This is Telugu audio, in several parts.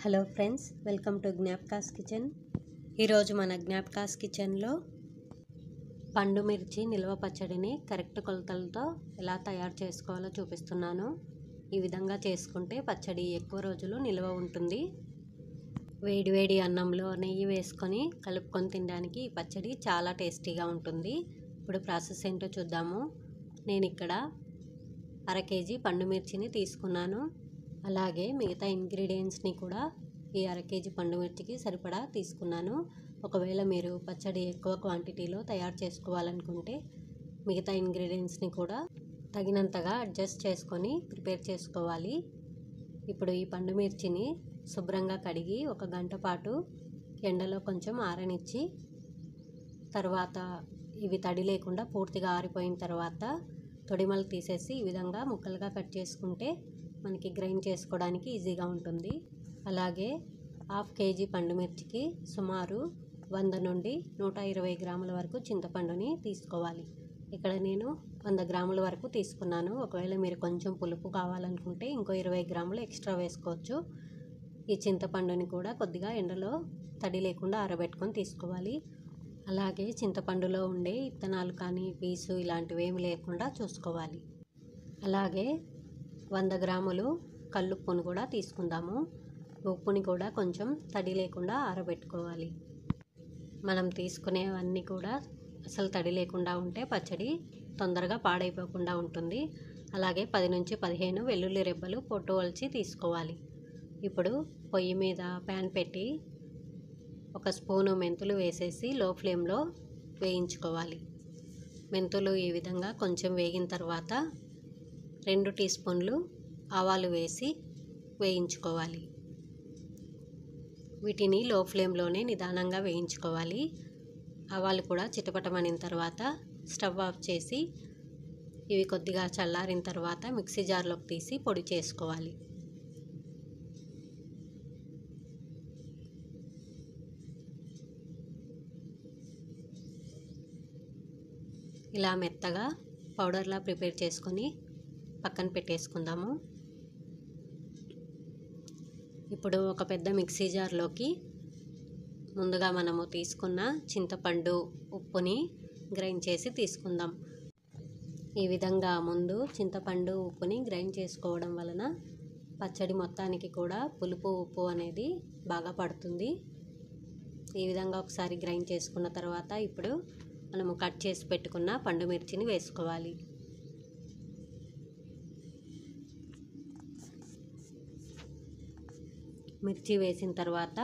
Hello friends, welcome to జ్ఞాపకాస్ kitchen. ఈరోజు మన జ్ఞాపకాస్ కిచెన్లో పండు మిర్చి నిల్వ పచ్చడిని కరెక్ట్ కొలతలతో ఎలా తయారు చేసుకోవాలో చూపిస్తున్నాను. ఈ విధంగా చేసుకుంటే పచ్చడి ఎక్కువ రోజులు నిల్వ ఉంటుంది. వేడివేడి అన్నంలో నెయ్యి వేసుకొని కలుపుకొని తినడానికి ఈ పచ్చడి చాలా టేస్టీగా ఉంటుంది. ఇప్పుడు ప్రాసెస్ ఏంటో చూద్దాము. నేను ఇక్కడ 1/2 కేజీ పండు మిర్చిని తీసుకున్నాను. అలాగే మిగతా ఇంగ్రీడియంట్స్ని కూడా ఈ 1/2 కేజీ పండు మిర్చికి సరిపడా తీసుకున్నాను. ఒకవేళ మీరు పచ్చడి ఎక్కువ క్వాంటిటీలో తయారు చేసుకోవాలనుకుంటే మిగతా ఇంగ్రీడియంట్స్ని కూడా తగినంతగా అడ్జస్ట్ చేసుకొని ప్రిపేర్ చేసుకోవాలి. ఇప్పుడు ఈ పండు మిర్చిని శుభ్రంగా కడిగి 1 గంట పాటు ఎండలో కొంచెం ఆరనిచ్చి తర్వాత ఇవి తడి లేకుండా పూర్తిగా ఆరిపోయిన తర్వాత తొడిమలు తీసేసి ఈ విధంగా ముక్కలుగా కట్ చేసుకుంటే మనకి గ్రైండ్ చేసుకోవడానికి ఈజీగా ఉంటుంది. అలాగే 1/2 కేజీ పండు మిర్చికి సుమారు 100 నుండి 120 గ్రాముల వరకు చింతపండుని తీసుకోవాలి. ఇక్కడ నేను 100 గ్రాముల వరకు తీసుకున్నాను. ఒకవేళ మీరు కొంచెం పులుపు కావాలనుకుంటే ఇంకో 20 గ్రాములు ఎక్స్ట్రా వేసుకోవచ్చు. ఈ చింతపండుని కూడా కొద్దిగా ఎండలో తడి లేకుండా ఆరబెట్టుకొని తీసుకోవాలి. అలాగే చింతపండులో ఉండే ఇత్తనాలు కానీ పీసు ఇలాంటివి ఏమి లేకుండా చూసుకోవాలి. అలాగే 100 గ్రాములు కల్లుప్పును కూడా తీసుకుందాము. ఉప్పుని కూడా కొంచెం తడి లేకుండా ఆరబెట్టుకోవాలి. మనం తీసుకునేవన్నీ కూడా అసలు తడి లేకుండా ఉంటే పచ్చడి తొందరగా పాడైపోకుండా ఉంటుంది. అలాగే 10 నుంచి 15 వెల్లుల్లి రెబ్బలు పొట్టు వలిచి తీసుకోవాలి. ఇప్పుడు పొయ్యి మీద ప్యాన్ పెట్టి 1 స్పూను మెంతులు వేసేసి లో ఫ్లేమ్లో వేయించుకోవాలి. మెంతులు ఈ విధంగా కొంచెం వేగిన తర్వాత 2 టీ స్పూన్లు ఆవాలు వేసి వేయించుకోవాలి. వీటిని లో ఫ్లేమ్లోనే నిదానంగా వేయించుకోవాలి. ఆవాలు కూడా చిటపటమనిన తర్వాత స్టవ్ ఆఫ్ చేసి ఇవి కొద్దిగా చల్లారిన తర్వాత మిక్సీ జార్లోకి తీసి పొడి చేసుకోవాలి. ఇలా మెత్తగా పౌడర్లా ప్రిపేర్ చేసుకొని పక్కన పెట్టేసుకుందాము. ఇప్పుడు ఒక పెద్ద మిక్సీ జార్లోకి ముందుగా మనము తీసుకున్న చింతపండు ఉప్పుని గ్రైండ్ చేసి తీసుకుందాం. ఈ విధంగా ముందు చింతపండు ఉప్పుని గ్రైండ్ చేసుకోవడం వలన పచ్చడి మొత్తానికి కూడా పులుపు ఉప్పు అనేది బాగా పడుతుంది. ఈ విధంగా ఒకసారి గ్రైండ్ చేసుకున్న తర్వాత ఇప్పుడు మనము కట్ చేసి పెట్టుకున్న పండు మిర్చిని వేసుకోవాలి. మిర్చి వేసిన తర్వాత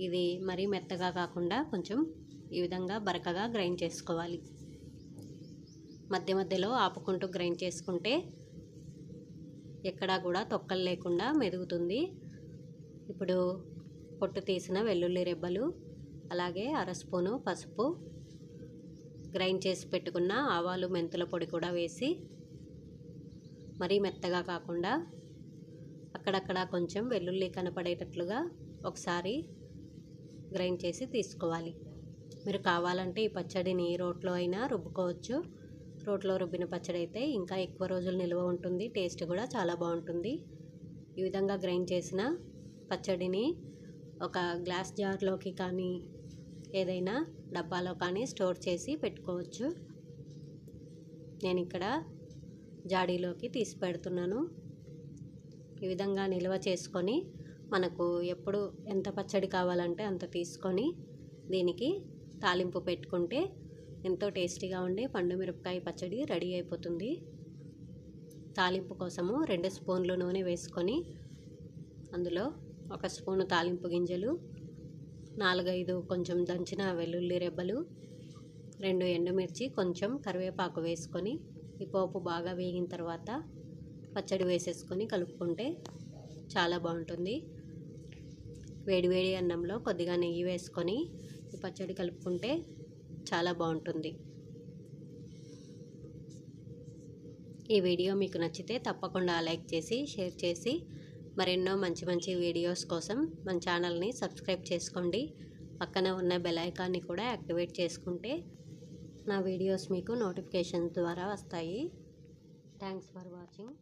ఇది మరీ మెత్తగా కాకుండా కొంచెం ఈ విధంగా బరకగా గ్రైండ్ చేసుకోవాలి. మధ్య మధ్యలో ఆపుకుంటూ గ్రైండ్ చేసుకుంటే ఎక్కడా కూడా తొక్కలు లేకుండా మెదుగుతుంది. ఇప్పుడు పొట్టు తీసిన వెల్లుల్లి రెబ్బలు, అలాగే 1/2 స్పూను పసుపు, గ్రైండ్ చేసి పెట్టుకున్న ఆవాలు మెంతుల పొడి కూడా వేసి మరీ మెత్తగా కాకుండా అక్కడక్కడ కొంచెం వెల్లుల్లి కనపడేటట్లుగా ఒకసారి గ్రైండ్ చేసి తీసుకోవాలి. మీరు కావాలంటే ఈ పచ్చడిని రోట్లో అయినా రుబ్బుకోవచ్చు. రోట్లో రుబ్బిన పచ్చడి అయితే ఇంకా ఎక్కువ రోజులు నిల్వ ఉంటుంది. టేస్ట్ కూడా చాలా బాగుంటుంది. ఈ విధంగా గ్రైండ్ చేసిన పచ్చడిని ఒక గ్లాస్ జార్లోకి కానీ ఏదైనా డబ్బాలో కానీ స్టోర్ చేసి పెట్టుకోవచ్చు. నేను ఇక్కడ జాడీలోకి తీసి పెడుతున్నాను. ఈ విధంగా నిల్వ చేసుకొని మనకు ఎప్పుడు ఎంత పచ్చడి కావాలంటే అంత తీసుకొని దీనికి తాలింపు పెట్టుకుంటే ఎంతో టేస్టీగా ఉండే పండు మిరపకాయ పచ్చడి రెడీ అయిపోతుంది. తాలింపు కోసము 2 స్పూన్లు నూనె వేసుకొని అందులో 1 స్పూను తాలింపు గింజలు, 4-5 కొంచెం దంచిన వెల్లుల్లి రెబ్బలు, 2 ఎండుమిర్చి, కొంచెం కరివేపాకు వేసుకొని ఈ పోపు బాగా వేగిన తర్వాత పచ్చడి వేసేసుకొని కలుపుకుంటే చాలా బాగుంటుంది. వేడివేడి అన్నంలో కొద్దిగా నెయ్యి వేసుకొని ఈ పచ్చడి కలుపుకుంటే చాలా బాగుంటుంది. ఈ వీడియో మీకు నచ్చితే తప్పకుండా లైక్ చేసి షేర్ చేసి మరెన్నో మంచి మంచి వీడియోస్ కోసం మన ఛానల్ని సబ్స్క్రైబ్ చేసుకోండి. పక్కన ఉన్న బెల్ ఐకాన్ని కూడా యాక్టివేట్ చేసుకుంటే నా వీడియోస్ మీకు నోటిఫికేషన్ ద్వారా వస్తాయి. Thanks for watching.